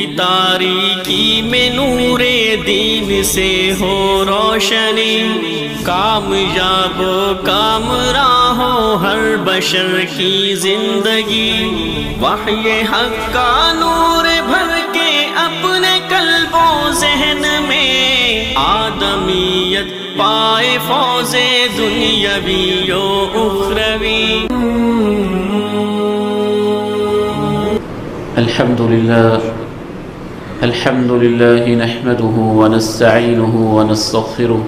تاریکی میں نور دین سے ہو روشنی، کامیاب و کامراں ہو ہر بشر کی زندگی، وحی حق کا نور بھر کے اپنے قلب و ذہن میں، آدمیت پائے فوز دنیاوی و اخروی۔ الحمد لله نحمده ونستعينه ونستغفره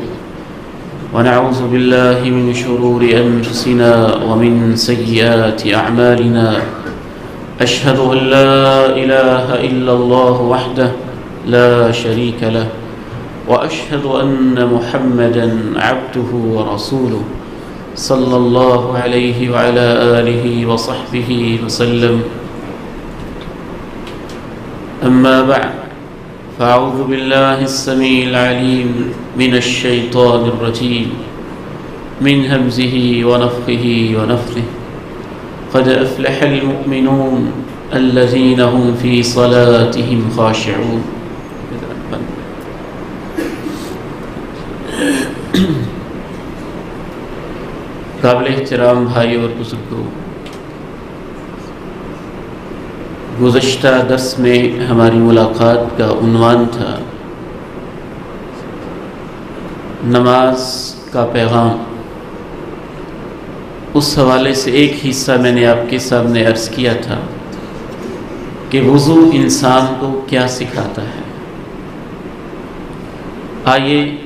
ونعوذ بالله من شرور أنفسنا ومن سيئات أعمالنا، أشهد أن لا إله إلا الله وحده لا شريك له، وأشهد أن محمدا عبده ورسوله صلى الله عليه وعلى آله وصحبه وسلم. أما بعد، فأعوذ بالله السميع العليم من الشيطان الرجيم من همزه ونفخه ونفثه. قد أفلح المؤمنون الذين هم في صلاتهم خاشعون. قابل احترام بھائی اور بزرگوں، گزشتہ درس میں ہماری ملاقات کا عنوان تھا نماز کا پیغام۔ اس حوالے سے ایک حصہ میں نے آپ کے سامنے عرض کیا تھا کہ وضو انسان کو کیا سکھاتا ہے۔ آئیے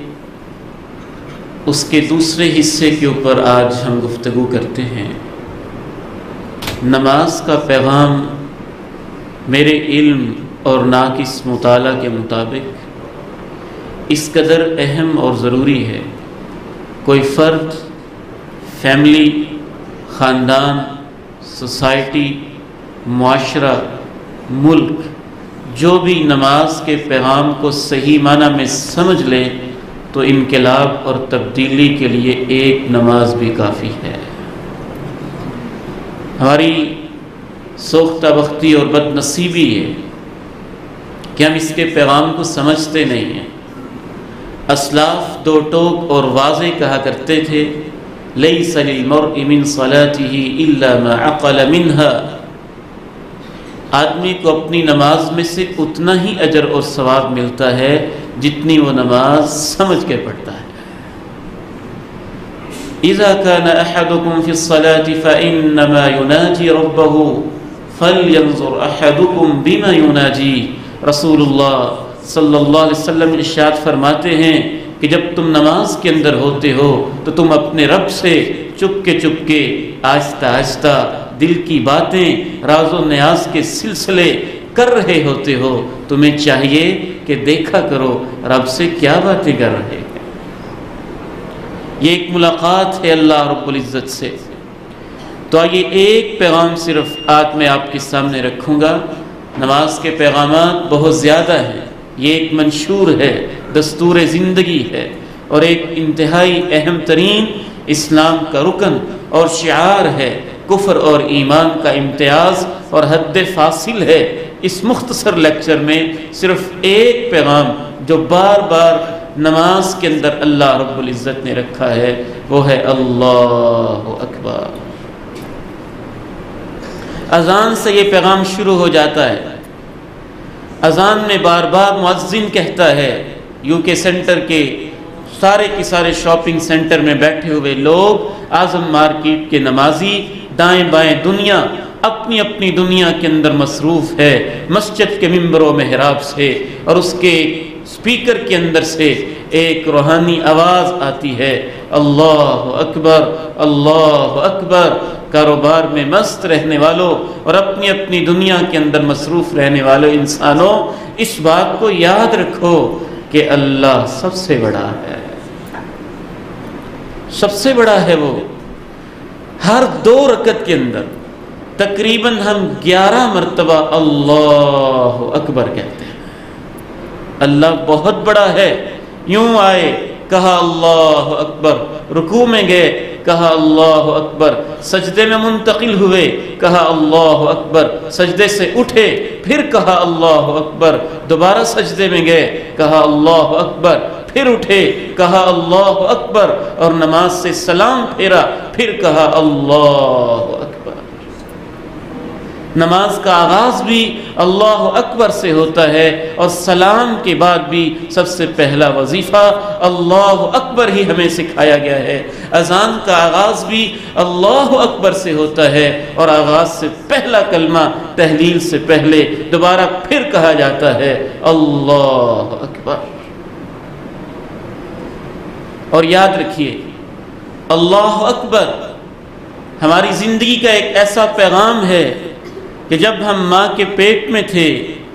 اس کے دوسرے حصے کے اوپر آج ہم گفتگو کرتے ہیں۔ نماز کا پیغام میرے علم اور ناقص مطالعہ کے مطابق اس قدر اہم اور ضروری ہے، کوئی فرد، فیملی، خاندان، سوسائٹی، معاشرہ، ملک جو بھی نماز کے پیغام کو صحیح معنی میں سمجھ لے تو انقلاب اور تبدیلی کے لیے ایک نماز بھی کافی ہے۔ ہماری سوختہ بختی اور بد نصیبی ہے کہ ہم اس کے پیغام کو سمجھتے نہیں ہیں۔ اسلاف دو ٹوک اور واضح کہا کرتے تھے، لیس للمرء من صلاته الا ما عقل منها۔ آدمی کو اپنی نماز میں سے اتنا ہی اجر اور ثواب ملتا ہے جتنی وہ نماز سمجھ کے پڑھتا ہے۔ اذا كان احدكم في الصلاة فانما يناجي ربه فَلْيَنْظُرْ أَحَدُكُمْ بِمَا يُنَاجِي۔ رسول اللہ صلی اللہ علیہ وسلم ارشاد فرماتے ہیں کہ جب تم نماز کے اندر ہوتے ہو تو تم اپنے رب سے چپ کے آہستہ آہستہ دل کی باتیں، راز و نیاز کے سلسلے کر رہے ہوتے ہو۔ تمہیں چاہیے کہ دیکھا کرو رب سے کیا باتیں کر رہے ہیں۔ یہ ایک ملاقات ہے اللہ رب العزت سے۔ تو آئیے ایک پیغام صرف آج میں آپ کے سامنے رکھوں گا۔ نماز کے پیغامات بہت زیادہ ہیں، یہ ایک منشور ہے، دستور زندگی ہے اور ایک انتہائی اہم ترین اسلام کا رکن اور شعار ہے۔ کفر اور ایمان کا امتیاز اور حد فاصل ہے۔ اس مختصر لیکچر میں صرف ایک پیغام جو بار بار نماز کے اندر اللہ رب العزت نے رکھا ہے وہ ہے اللہ اکبر۔ اذان سے یہ پیغام شروع ہو جاتا ہے۔ اذان میں بار بار مؤذن کہتا ہے، UK سینٹر کے سارے شاپنگ سینٹر میں بیٹھے ہوئے لوگ، اعظم مارکیٹ کے نمازی، دائیں بائیں دنیا اپنی اپنی دنیا کے اندر مصروف ہے۔ مسجد کے ممبر و محراب سے اور اس کے سپیکر کے اندر سے ایک روحانی آواز آتی ہے، اللہ اکبر اللہ اکبر۔ کاروبار میں مست رہنے والوں اور اپنی اپنی دنیا کے اندر مصروف رہنے والوں انسانوں، اس بات کو یاد رکھو کہ اللہ سب سے بڑا ہے، سب سے بڑا ہے وہ۔ ہر 2 رکعت کے اندر تقریباً ہم 11 مرتبہ اللہ اکبر کہتے ہیں۔ اللہ بہت بڑا ہے۔ یوں آئے، کہا اللہ اکبر، رکوع میں گئے، کہا اللہ اکبر، سجدے میں منتقل ہوئے، کہا اللہ اکبر، سجدے سے اٹھے، پھر کہا اللہ اکبر، دوبارہ سجدے میں گئے، کہا اللہ اکبر، پھر اٹھے، کہا اللہ اکبر، اور نماز سے سلام پھیرا، پھر کہا اللہ اکبر۔ نماز کا آغاز بھی اللہ اکبر سے ہوتا ہے، اور سلام کے بعد بھی سب سے پہلا وظیفہ اللہ اکبر ہی ہمیں سکھایا گیا ہے۔ اذان کا آغاز بھی اللہ اکبر سے ہوتا ہے، اور آغاز سے پہلا کلمہ تحلیل سے پہلے دوبارہ پھر کہا جاتا ہے اللہ اکبر۔ اور یاد رکھیے، اللہ اکبر ہماری زندگی کا ایک ایسا پیغام ہے کہ جب ہم ماں کے پیٹ میں تھے،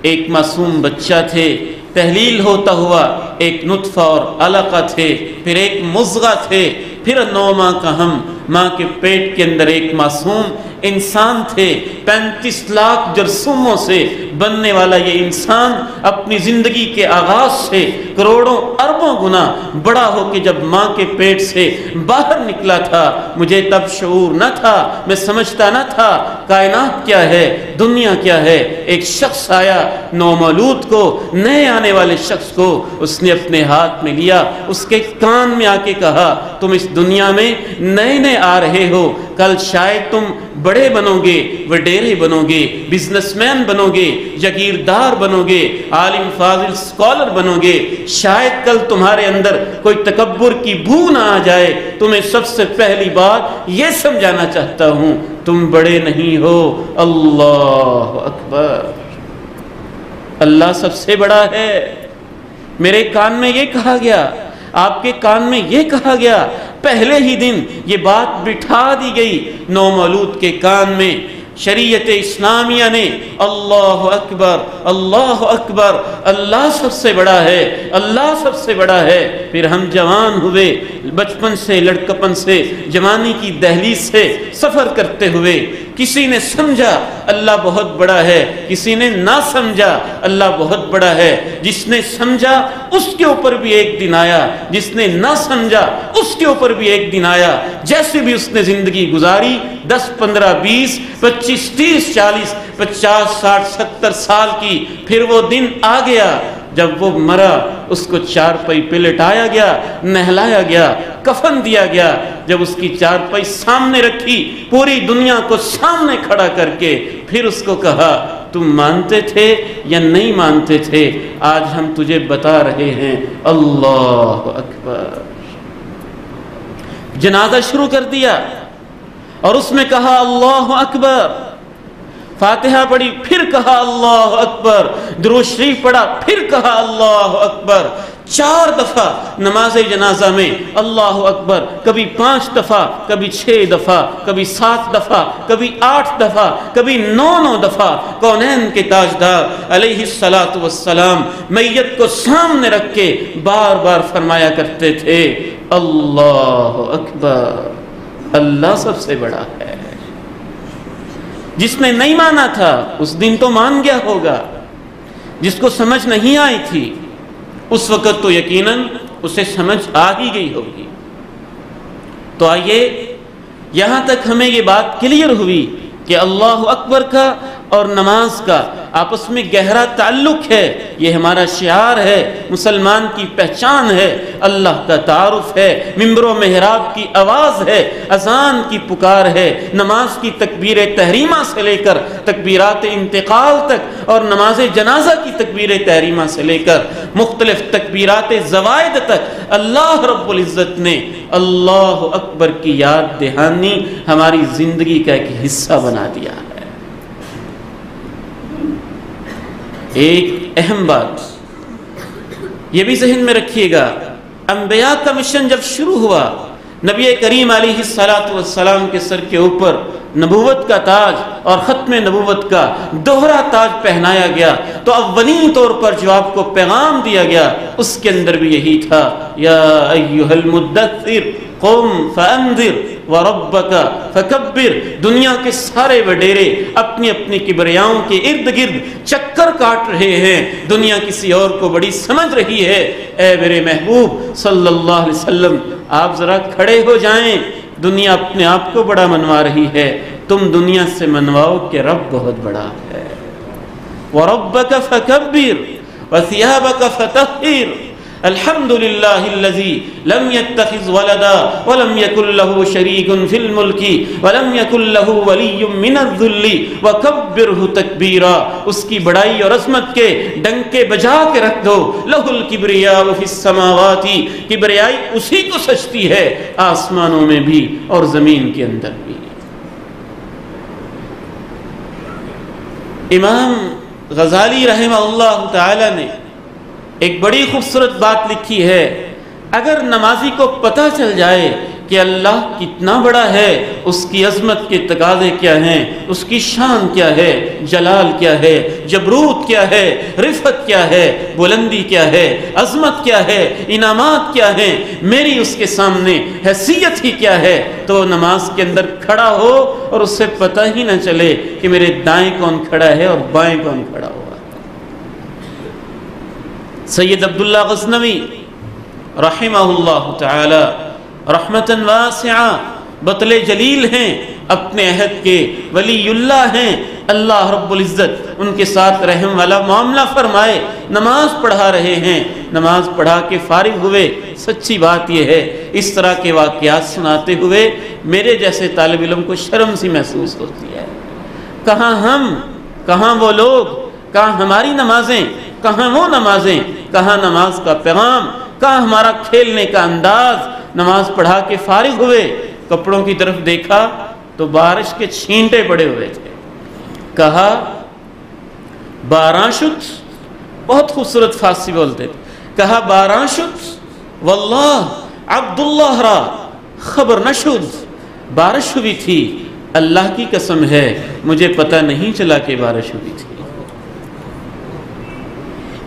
ایک معصوم بچہ تھے، تحلیل ہوتا ہوا ایک نطفہ اور علقہ تھے، پھر ایک مضغہ تھے، پھر 9 ماہ کا ہم ماں کے پیٹ کے اندر ایک معصوم انسان تھے۔ 35 لاکھ جرثوموں سے بننے والا یہ انسان اپنی زندگی کے آغاز سے کروڑوں اربوں گنا بڑا ہو کے جب ماں کے پیٹ سے باہر نکلا تھا، مجھے تب شعور نہ تھا، میں سمجھتا نہ تھا کائنات کیا ہے، دنیا کیا ہے۔ ایک شخص آیا، نومولود کو، نئے آنے والے شخص کو اس نے اپنے ہاتھ میں لیا، اس کے کان میں آ کے کہا تم اس دنیا میں نئے نئے آ رہے ہو، کل شاید تم بڑے بنو گے، وڈیرے بنو گے، بزنس مین بنو گے، جاگیردار بنو گے، عالم فاضل اسکالر بنو گے، شاید کل تمہارے اندر کوئی تکبر کی بو نہ آ جائے۔ تمہیں سب سے پہلی بات یہ سمجھانا چاہتا ہوں، تم بڑے نہیں ہو، اللہ اکبر، اللہ سب سے بڑا ہے۔ میرے کان میں یہ کہا گیا، آپ کے کان میں یہ کہا گیا، پہلے ہی دن یہ بات بٹھا دی گئی نومولود کے کان میں۔ شریعت اسلامیہ نے اللہ اکبر، اللہ اکبر، اللہ سب سے بڑا ہے، اللہ سب سے بڑا ہے۔ پھر ہم جوان ہوئے، بچپن سے، لڑکپن سے، جوانی کی دہلیز سے سفر کرتے ہوئے کسی نے سمجھا اللہ بہت بڑا ہے، کسی نے نہ سمجھا اللہ بہت بڑا ہے۔ جس نے سمجھا اس کے اوپر بھی ایک دن آیا، جس نے نہ سمجھا اس کے اوپر بھی ایک دن آیا۔ جیسے بھی اس نے زندگی گزاری، 10 15 20 25 30 40 50 60 70 سال کی، پھر وہ دن آ گیا جب وہ مرا، اس کو چارپائی پہ لٹایا گیا، نہلایا گیا، کفن دیا گیا۔ جب اس کی چارپائی سامنے رکھی، پوری دنیا کو سامنے کھڑا کر کے پھر اس کو کہا تم مانتے تھے یا نہیں مانتے تھے، آج ہم تجھے بتا رہے ہیں، اللہ اکبر۔ جنازہ شروع کر دیا اور اس میں کہا اللہ اکبر، فاتحہ پڑھی، پھر کہا اللہ اکبر، درود شریف پڑھا، پھر کہا اللہ اکبر۔ 4 دفعہ نماز جنازہ میں اللہ اکبر، کبھی 5 دفعہ، کبھی 6 دفعہ، کبھی 7 دفعہ، کبھی 8 دفعہ، کبھی 9 دفعہ کونین کے تاجدار علیہ الصلاۃ والسلام میت کو سامنے رکھ کے بار بار فرمایا کرتے تھے اللہ اکبر، اللہ سب سے بڑا ہے۔ جس نے نہیں مانا تھا اس دن تو مان گیا ہوگا، جس کو سمجھ نہیں آئی تھی اس وقت تو یقیناً اسے سمجھ آ ہی گئی ہوگی۔ تو آئیے، یہاں تک ہمیں یہ بات کلیئر ہوئی کہ اللہ اکبر کا اور نماز کا آپس میں گہرا تعلق ہے، یہ ہمارا شعار ہے، مسلمان کی پہچان ہے، اللہ کا تعارف ہے، ممبر و محراب کی آواز ہے، اذان کی پکار ہے، نماز کی تکبیر تحریمہ سے لے کر تکبیرات انتقال تک، اور نماز جنازہ کی تکبیر تحریمہ سے لے کر مختلف تکبیرات زوائد تک اللہ رب العزت نے اللہ اکبر کی یاد دہانی ہماری زندگی کا ایک حصہ بنا دیا ہے۔ ایک اہم بات یہ بھی ذہن میں رکھیے گا، انبیاء کا مشن جب شروع ہوا، نبی کریم علیہ الصلاۃ والسلام کے سر کے اوپر نبوت کا تاج اور ختم نبوت کا دوہرا تاج پہنایا گیا، تو اولین طور پر جو آپ کو پیغام دیا گیا اس کے اندر بھی یہی تھا، یا ایھا المدثر قم فانذر وربک فکبر۔ دنیا کے سارے وڈیرے اپنی اپنی کبریاؤں کے ارد گرد چکر کاٹ رہے ہیں، دنیا کسی اور کو بڑی سمجھ رہی ہے، اے میرے محبوب صلی اللہ علیہ وسلم آپ ذرا کھڑے ہو جائیں، دنیا اپنے آپ کو بڑا منوا رہی ہے، تم دنیا سے منواؤ کہ رب بہت بڑا ہے۔ وَرَبَّكَ فَكَبِّرْ وَثِيَابَكَ فَطَهِّرْ الحمد للہ الذی لم يتخذ ولدا ولم يكن له شریک فی الملک ولم يكن له ولی من الذل وکبرہ تکبیرا۔ اس کی بڑائی اور عظمت کے ڈنکے بجا کے رکھ دو۔ لہ الکبریاء فی السماوات، کبریائی اسی کو سجتی ہے، آسمانوں میں بھی اور زمین کے اندر بھی۔ امام غزالی رحمہ اللہ تعالی نے ایک بڑی خوبصورت بات لکھی ہے، اگر نمازی کو پتہ چل جائے کہ اللہ کتنا بڑا ہے، اس کی عظمت کے تقاضے کیا ہیں، اس کی شان کیا ہے، جلال کیا ہے، جبروت کیا ہے، رفعت کیا ہے، بلندی کیا ہے، عظمت کیا ہے، انعامات کیا ہیں، میری اس کے سامنے حیثیت ہی کیا ہے، تو نماز کے اندر کھڑا ہو اور اس سے پتہ ہی نہ چلے کہ میرے دائیں کون کھڑا ہے اور بائیں کون کھڑا ہوا۔ سید عبداللہ غزنوی رحمہ اللہ تعالی رحمتاً واسعہ بطل جلیل ہیں، اپنے عہد کے ولی اللہ ہیں، اللہ رب العزت ان کے ساتھ رحم والا معاملہ فرمائے، نماز پڑھا رہے ہیں، نماز پڑھا کے فارغ ہوئے۔ سچی بات یہ ہے اس طرح کے واقعات سناتے ہوئے میرے جیسے طالب علم کو شرم سی محسوس ہوتی ہے۔ کہاں ہم، کہاں وہ لوگ، کہاں ہماری نمازیں، کہاں وہ نمازیں، کہاں نماز کا پیغام، کہاں ہمارا کھیلنے کا انداز۔ نماز پڑھا کے فارغ ہوئے، کپڑوں کی طرف دیکھا تو بارش کے چھینٹے پڑے ہوئے تھے۔ کہا باراں شد، بہت خوبصورت فارسی بولتے تھے، کہا باراں شد واللہ عبداللہ را خبر نشد، بارش ہوئی تھی، اللہ کی قسم ہے مجھے پتہ نہیں چلا کہ بارش ہوئی تھی۔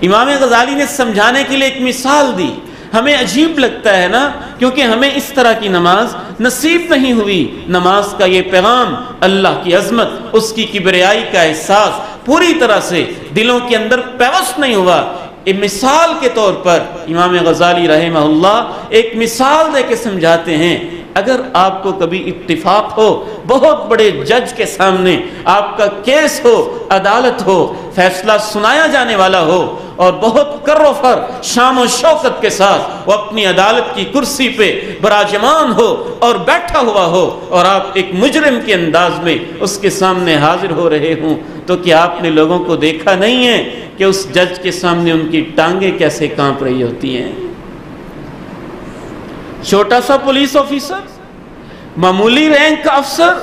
امام غزالی نے سمجھانے کے لیے ایک مثال دی۔ ہمیں عجیب لگتا ہے نا، کیونکہ ہمیں اس طرح کی نماز نصیب نہیں ہوئی۔ نماز کا یہ پیغام، اللہ کی عظمت، اس کی کبریائی کا احساس پوری طرح سے دلوں کے اندر پیوست نہیں ہوا۔ ایک مثال کے طور پر امام غزالی رحمہ اللہ ایک مثال دے کے سمجھاتے ہیں، اگر آپ کو کبھی اتفاق ہو، بہت بڑے جج کے سامنے آپ کا کیس ہو، عدالت ہو، فیصلہ سنایا جانے والا ہو، اور بہت کر و فر، شان و شوکت کے ساتھ وہ اپنی عدالت کی کرسی پہ براجمان ہو اور بیٹھا ہوا ہو، اور آپ ایک مجرم کے انداز میں اس کے سامنے حاضر ہو رہے ہوں، تو کیا آپ نے لوگوں کو دیکھا نہیں ہے کہ اس جج کے سامنے ان کی ٹانگیں کیسے کانپ رہی ہوتی ہیں؟ چھوٹا سا پولیس آفیسر، معمولی رینک کا افسر،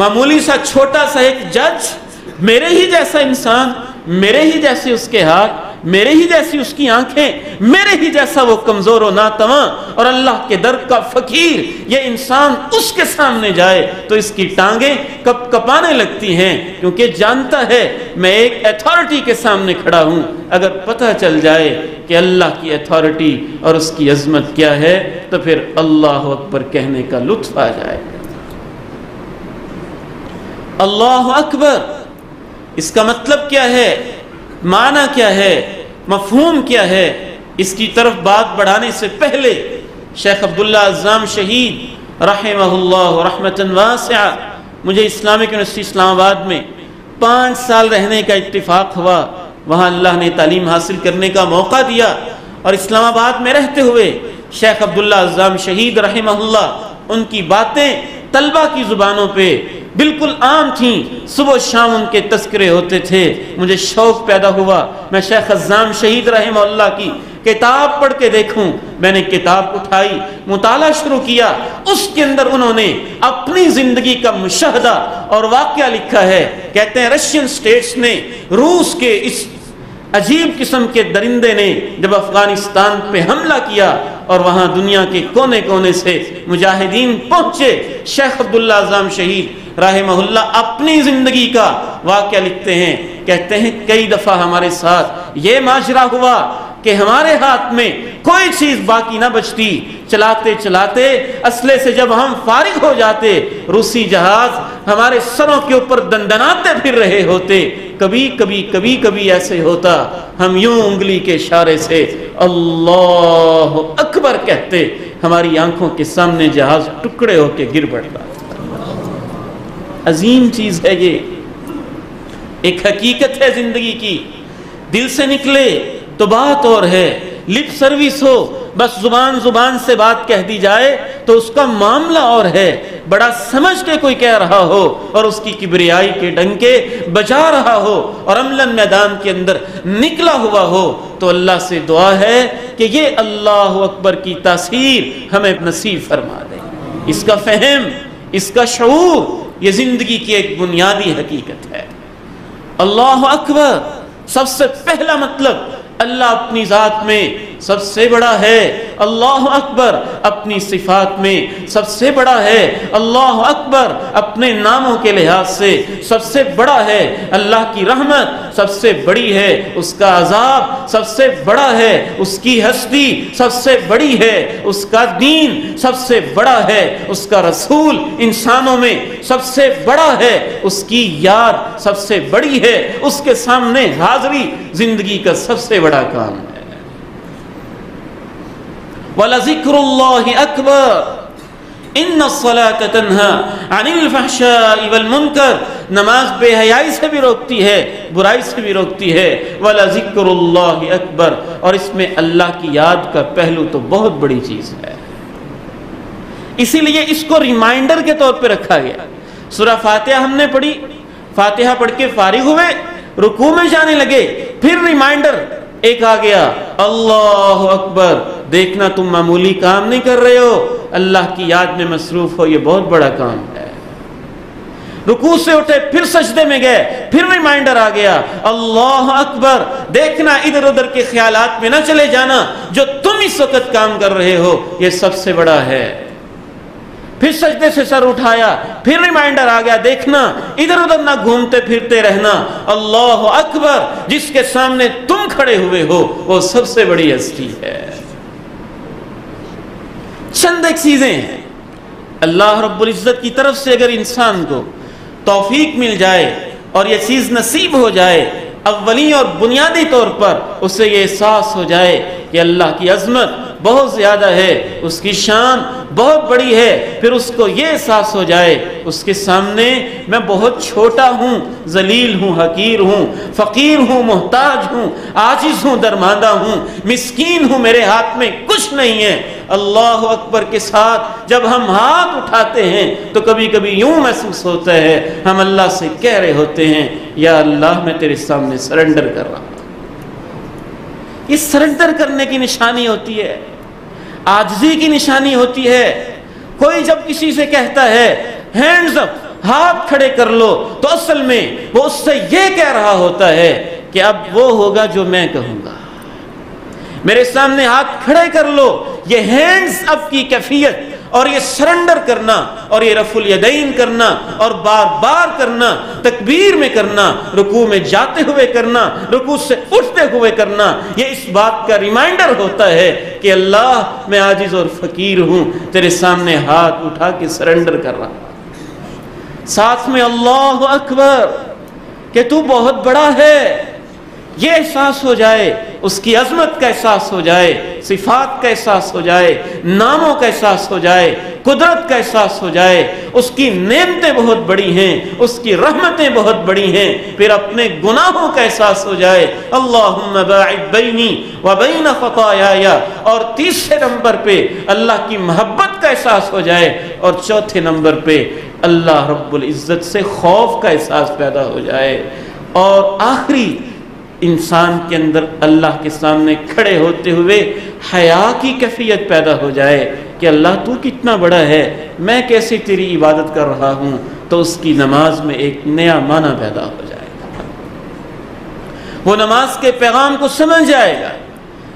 معمولی سا چھوٹا سا ایک جج، میرے ہی جیسا انسان، میرے ہی جیسے اس کے ہاتھ، میرے ہی جیسی اس کی آنکھیں، میرے ہی جیسا وہ کمزور و ناتواں اور اللہ کے در کا فقیر، یہ انسان اس کے سامنے جائے تو اس کی ٹانگیں کپ کپانے لگتی ہیں، کیونکہ جانتا ہے میں ایک ایتھارٹی کے سامنے کھڑا ہوں۔ اگر پتہ چل جائے کہ اللہ کی ایتھارٹی اور اس کی عظمت کیا ہے تو پھر اللہ اکبر کہنے کا لطف آ جائے گا۔ اللہ اکبر، اس کا مطلب کیا ہے، معنی کیا ہے، مفہوم کیا ہے، اس کی طرف بات بڑھانے سے پہلے شیخ عبداللہ عزام شہید رحمہ اللہ رحمتاً واسعہ، مجھے اسلامک یونیورسٹی اسلام آباد میں 5 سال رہنے کا اتفاق ہوا۔ وہاں اللہ نے تعلیم حاصل کرنے کا موقع دیا، اور اسلام آباد میں رہتے ہوئے شیخ عبداللہ عزام شہید رحمہ اللہ، ان کی باتیں طلبہ کی زبانوں پہ بالکل عام تھیں، صبح و شام ان کے تذکرے ہوتے تھے۔ مجھے شوق پیدا ہوا میں شیخ عزام شہید رحمہ اللہ کی کتاب پڑھ کے دیکھوں۔ میں نے کتاب اٹھائی، مطالعہ شروع کیا، اس کے اندر انہوں نے اپنی زندگی کا مشاہدہ اور واقعہ لکھا ہے۔ کہتے ہیں رشین سٹیٹس نے، روس کے اس عجیب قسم کے درندے نے جب افغانستان پہ حملہ کیا اور وہاں دنیا کے کونے کونے سے مجاہدین پہنچے، شیخ عبداللہ عزام شہید رحمہ اللہ اپنی زندگی کا واقعہ لکھتے ہیں۔ کہتے ہیں کئی دفعہ ہمارے ساتھ یہ ماجرا ہوا کہ ہمارے ہاتھ میں کوئی چیز باقی نہ بچتی، چلاتے چلاتے اسلحے سے جب ہم فارغ ہو جاتے، روسی جہاز ہمارے سروں کے اوپر دندناتے پھر رہے ہوتے۔ کبھی ایسے ہوتا ہم یوں انگلی کے اشارے سے اللہ اکبر کہتے، ہماری آنکھوں کے سامنے جہاز ٹکڑے ہو کے گر پڑتا. عظیم چیز ہے یہ، ایک حقیقت ہے زندگی کی. دل سے نکلے تو بات اور ہے، لپ سروس ہو، بس زبان سے بات کہہ دی جائے تو اس کا معاملہ اور ہے. بڑا سمجھ کے کوئی کہہ رہا ہو اور اس کی کبریائی کے ڈنکے بجا رہا ہو اور عملاً میدان کے اندر نکلا ہوا ہو تو اللہ سے دعا ہے کہ یہ اللہ اکبر کی تاثیر ہمیں نصیب فرما دے. اس کا فہم، اس کا شعور، یہ زندگی کی ایک بنیادی حقیقت ہے. اللہ اکبر سب سے پہلا مطلب، اللہ اپنی ذات میں سب سے بڑا ہے. اللہ اکبر اپنی صفات میں سب سے بڑا ہے. اللہ اکبر اپنے ناموں کے لحاظ سے سب سے بڑا ہے. اللہ کی رحمت سب سے بڑی ہے، اس کا عذاب سب سے بڑا ہے، اس کی ہستی سب سے بڑی ہے، اس کا دین سب سے بڑا ہے، اس کا رسول انسانوں میں سب سے بڑا ہے، اس کی یاد سب سے بڑی ہے، اس کے سامنے حاضری زندگی کا سب سے بڑا کام ہے. وَلَذِكْرُ اللَّهِ أَكْبَرُ إِنَّ الصَّلَاةَ تَنْهَى عَنِ الْفَحْشَاءِ وَالْمُنكَرِ. نماز بے حیائی سے بھی روکتی ہے، برائی سے بھی روکتی ہے. وَلَذِكْرُ اللَّهِ أَكْبَرُ، اور اس میں اللہ کی یاد کا پہلو تو بہت بڑی چیز ہے. اسی لیے اس کو ریمائنڈر کے طور پہ رکھا گیا. سورہ فاتحہ ہم نے پڑھی، فاتحہ پڑھ کے فارغ ہوئے، رکوع میں جانے لگے، پھر ریمائنڈر ایک آ گیا، اللہ اکبر. دیکھنا تم معمولی کام نہیں کر رہے ہو، اللہ کی یاد میں مصروف ہو، یہ بہت بڑا کام ہے. رکوع سے اٹھے، پھر سجدے میں گئے، پھر ریمائنڈر آ گیا، اللہ اکبر. دیکھنا ادھر ادھر کے خیالات میں نہ چلے جانا، جو تم اس وقت کام کر رہے ہو یہ سب سے بڑا ہے. پھر سجدے سے سر اٹھایا، پھر ریمائنڈر آ گیا، دیکھنا ادھر ادھر نہ گھومتے پھرتے رہنا، اللہ اکبر. جس کے سامنے تم کھڑے ہوئے ہو وہ سب سے بڑی ہستی ہے. چند ایک چیزیں ہیں، اللہ رب العزت کی طرف سے اگر انسان کو توفیق مل جائے اور یہ چیز نصیب ہو جائے، اولی اور بنیادی طور پر اسے یہ احساس ہو جائے کہ اللہ کی عظمت بہت زیادہ ہے، اس کی شان بہت بڑی ہے، پھر اس کو یہ احساس ہو جائے اس کے سامنے میں بہت چھوٹا ہوں، ذلیل ہوں، حقیر ہوں، فقیر ہوں، محتاج ہوں، عاجز ہوں، درماندہ ہوں، مسکین ہوں، میرے ہاتھ میں کچھ نہیں ہے. اللہ اکبر کے ساتھ جب ہم ہاتھ اٹھاتے ہیں تو کبھی کبھی یوں محسوس ہوتا ہے ہم اللہ سے کہہ رہے ہوتے ہیں، یا اللہ میں تیرے سامنے سرنڈر کر رہا ہوں. یہ سرنڈر کرنے کی نشانی ہوتی ہے، عاجزی کی نشانی ہوتی ہے. کوئی جب کسی سے کہتا ہے ہینڈز اپ، ہاتھ کھڑے کر لو، تو اصل میں وہ اس سے یہ کہہ رہا ہوتا ہے کہ اب وہ ہوگا جو میں کہوں گا. میرے سامنے ہاتھ کھڑے کر لو، یہ ہینڈز اپ کی کیفیت اور یہ سرنڈر کرنا اور یہ رفع الیدین کرنا اور بار بار کرنا، تکبیر میں کرنا، رکوع میں جاتے ہوئے کرنا، رکوع سے اٹھتے ہوئے کرنا، یہ اس بات کا ریمائنڈر ہوتا ہے کہ اللہ میں عاجز اور فقیر ہوں، تیرے سامنے ہاتھ اٹھا کے سرنڈر کر رہا ہوں. ساتھ میں اللہ اکبر کہ تو بہت بڑا ہے، یہ احساس ہو جائے، اس کی عظمت کا احساس ہو جائے، صفات کا احساس ہو جائے، ناموں کا احساس ہو جائے، قدرت کا احساس ہو جائے، اس کی نعمتیں بہت بڑی ہیں، اس کی رحمتیں بہت بڑی ہیں، پھر اپنے گناہوں کا احساس ہو جائے، اللہم باعد بینی وبین خطایایا، اور تیسرے نمبر پہ اللہ کی محبت کا احساس ہو جائے، اور چوتھے نمبر پہ اللہ رب العزت سے خوف کا احساس پیدا ہو جائے، اور آخری انسان کے اندر اللہ کے سامنے کھڑے ہوتے ہوئے حیا کی کیفیت پیدا ہو جائے کہ اللہ تو کتنا بڑا ہے، میں کیسے تیری عبادت کر رہا ہوں. تو اس کی نماز میں ایک نیا معنی پیدا ہو جائے گا، وہ نماز کے پیغام کو سمجھ جائے گا،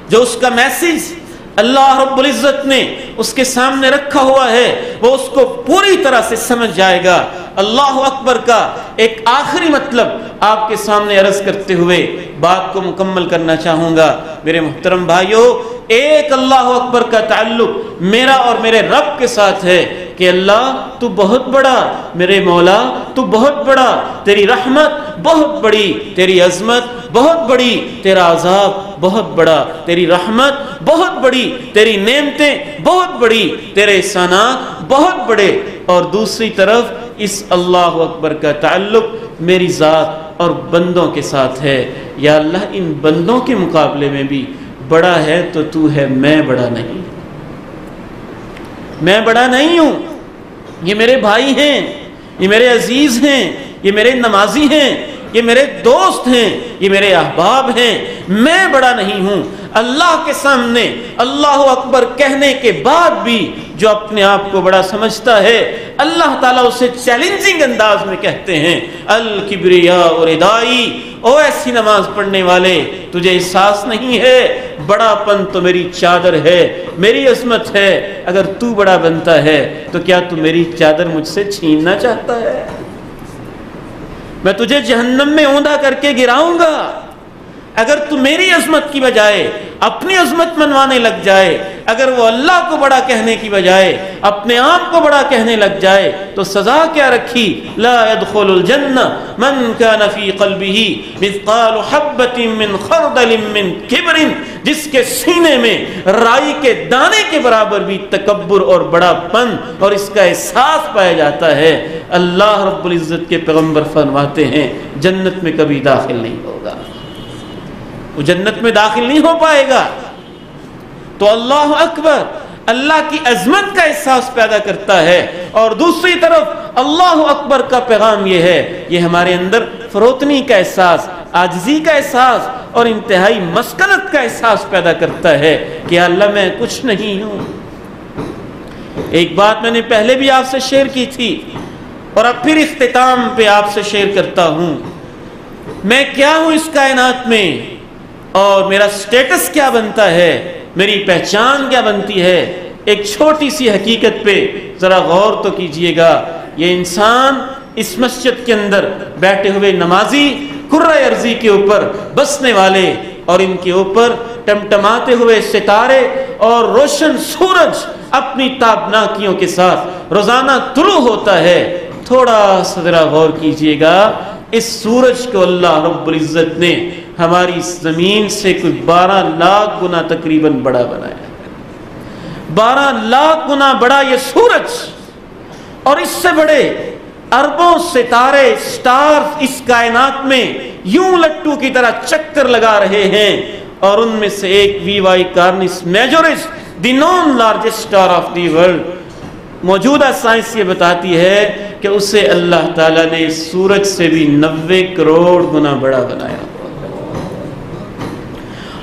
جو اس کا میسج اللہ رب العزت نے اس کے سامنے رکھا ہوا ہے وہ اس کو پوری طرح سے سمجھ جائے گا. اللہ اکبر کا ایک آخری مطلب آپ کے سامنے عرض کرتے ہوئے بات کو مکمل کرنا چاہوں گا. میرے محترم بھائیوں، ایک اللہ اکبر کا تعلق میرا اور میرے رب کے ساتھ ہے کہ اللہ تو بہت بڑا، میرے مولا تو بہت بڑا، تیری رحمت بہت بڑی، تیری عظمت بہت بڑی، تیرا عذاب بہت بڑا، تیری رحمت بہت بڑی، تیری نعمتیں بہت بڑی، تیرے احسانات بہت بڑے۔ اور دوسری طرف اس اللہ اکبر کا تعلق میری ذات اور بندوں کے ساتھ ہے۔ یا اللہ ان بندوں کے مقابلے میں بھی بڑا ہے تو تو ہے، میں بڑا نہیں، میں بڑا نہیں ہوں۔ یہ میرے بھائی ہیں، یہ میرے عزیز ہیں، یہ میرے نمازی ہیں، یہ میرے دوست ہیں، یہ میرے احباب ہیں، میں بڑا نہیں ہوں۔ اللہ کے سامنے اللہ اکبر کہنے کے بعد بھی جو اپنے آپ کو بڑا سمجھتا ہے، اللہ تعالیٰ اسے چیلنجنگ انداز میں کہتے ہیں الکبریاء ردائی، او ایسی نماز پڑھنے والے تجھے احساس نہیں ہے بڑا پن تو میری چادر ہے، میری عظمت ہے، اگر تو بڑا بنتا ہے تو کیا تو میری چادر مجھ سے چھیننا چاہتا ہے؟ میں تجھے جہنم میں اوندا کر کے گراؤں گا اگر تو میری عظمت کی بجائے اپنی عظمت منوانے لگ جائے، اگر وہ اللہ کو بڑا کہنے کی بجائے اپنے آپ کو بڑا کہنے لگ جائے تو سزا کیا رکھی؟ لا يدخل الجنہ من كان في قلبه مثقال حبۃ من خردل من کبر، جس کے سینے میں رائی کے دانے کے برابر بھی تکبر اور بڑا پن اور اس کا احساس پایا جاتا ہے، اللہ رب العزت کے پیغمبر فرماتے ہیں جنت میں کبھی داخل نہیں ہوگا، وہ جنت میں داخل نہیں ہو پائے گا۔ تو اللہ اکبر اللہ کی عظمت کا احساس پیدا کرتا ہے، اور دوسری طرف اللہ اکبر کا پیغام یہ ہے، یہ ہمارے اندر فروتنی کا احساس، عاجزی کا احساس اور انتہائی مسکنت کا احساس پیدا کرتا ہے کہ اللہ میں کچھ نہیں ہوں۔ ایک بات میں نے پہلے بھی آپ سے شیئر کی تھی اور اب پھر اختتام پہ آپ سے شیئر کرتا ہوں، میں کیا ہوں اس کائنات میں اور میرا سٹیٹس کیا بنتا ہے، میری پہچان کیا بنتی ہے۔ ایک چھوٹی سی حقیقت پہ ذرا غور تو کیجئے گا، یہ انسان اس مسجد کے اندر بیٹھے ہوئے نمازی، کرۂ ارضی کے اوپر بسنے والے اور ان کے اوپر ٹمٹماتے ہوئے ستارے اور روشن سورج اپنی تابناکیوں کے ساتھ روزانہ طلوع ہوتا ہے، تھوڑا سا ذرا غور کیجئے گا، اس سورج کو اللہ رب العزت نے ہماری زمین سے کوئی 12 لاکھ گنا تقریباً بڑا بنایا، 12 لاکھ گنا بڑا یہ سورج، اور اس سے بڑے اربوں ستارے سٹارز اس کائنات میں یوں لٹو کی طرح چکر لگا رہے ہیں، اور ان میں سے ایک V Y Canis Majoris, the known largest star of the world, موجودہ سائنس یہ بتاتی ہے کہ اسے اللہ تعالیٰ نے سورج سے بھی 90 کروڑ گنا بڑا بنایا۔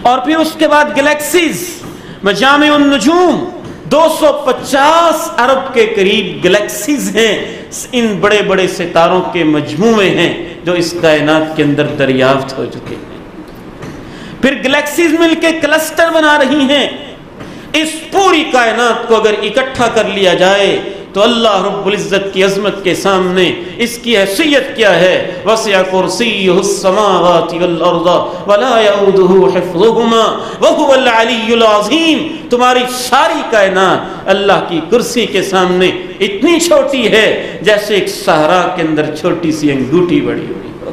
اور پھر اس کے بعد گلیکسیز، مجامع النجوم، 250 ارب کے قریب گلیکسیز ہیں، ان بڑے بڑے ستاروں کے مجموعے ہیں جو اس کائنات کے اندر دریافت ہو چکے ہیں۔ پھر گلیکسیز مل کے کلسٹر بنا رہی ہیں، اس پوری کائنات کو اگر اکٹھا کر لیا جائے تو اللہ رب العزت کی عظمت کے سامنے اس کی حیثیت کیا ہے؟ وسع کرسیہ السماوات والارض ولا یؤودہ حفظہما وہو العلی العظیم۔ تمہاری ساری کائنات اللہ کی کرسی کے سامنے اتنی چھوٹی ہے جیسے ایک صحرا کے اندر چھوٹی سی انگوٹھی بڑی ہوئی ہو۔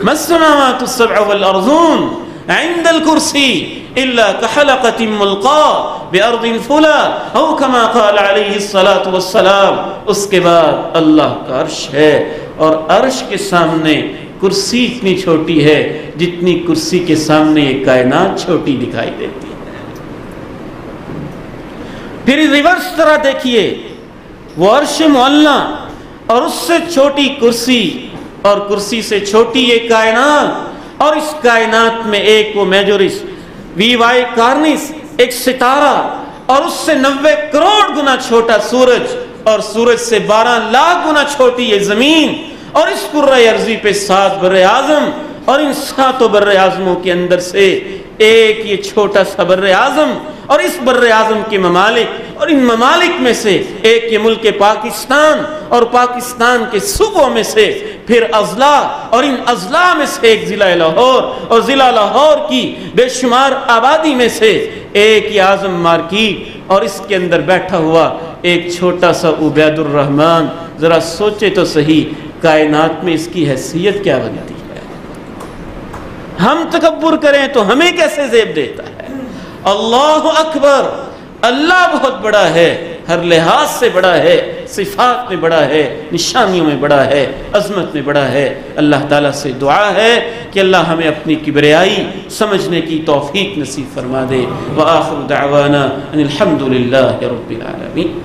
ما السماوات السبع والارضون عند الکرسی الا کحلقۃ ملقاۃ بارض فلا او کما قال علیہ الصلاۃ والسلام۔ اس کے بعد اللہ کا عرش ہے، اور عرش کے سامنے کرسی اتنی چھوٹی ہے جتنی کرسی کے سامنے یہ کائنات چھوٹی دکھائی دیتی ہے۔ پھر ریورس طرح دیکھیے، وہ عرش معلیٰ اور اس سے چھوٹی کرسی اور کرسی سے چھوٹی یہ کائنات، اور اس کائنات میں ایک وہ میجورس وی وائی کارنس، ایک ستارہ، اور اس سے 90 کروڑ گنا چھوٹا سورج، اور سورج سے 12 لاکھ گنا چھوٹی یہ زمین، اور اس کرۂ ارضی پہ 7 بر اعظم، اور ان 7 بر اعظموں کے اندر سے ایک یہ چھوٹا سا بر اعظم، اور اس بر اعظم کے ممالک اور ان ممالک میں سے ایک یہ ملک پاکستان اور پاکستان کے صوبوں میں سے پھر اضلاع اور ان اضلاع میں سے ایک ضلع لاہور اور ضلع لاہور کی بے شمار آبادی میں سے ایک یہ اعظم مارکیٹ اور اس کے اندر بیٹھا ہوا ایک چھوٹا سا عبید الرحمن، ذرا سوچے تو صحیح کائنات میں اس کی حیثیت کیا بنتی ہے؟ ہم تکبر کریں تو ہمیں کیسے زیب دیتا ہے؟ اللہ اکبر، اللہ بہت بڑا ہے، ہر لحاظ سے بڑا ہے، صفات میں بڑا ہے، نشانیوں میں بڑا ہے، عظمت میں بڑا ہے۔ اللہ تعالیٰ سے دعا ہے کہ اللہ ہمیں اپنی کبریائی سمجھنے کی توفیق نصیب فرما دے۔ وآخر دعوانا ان الحمد للہ رب العالمین۔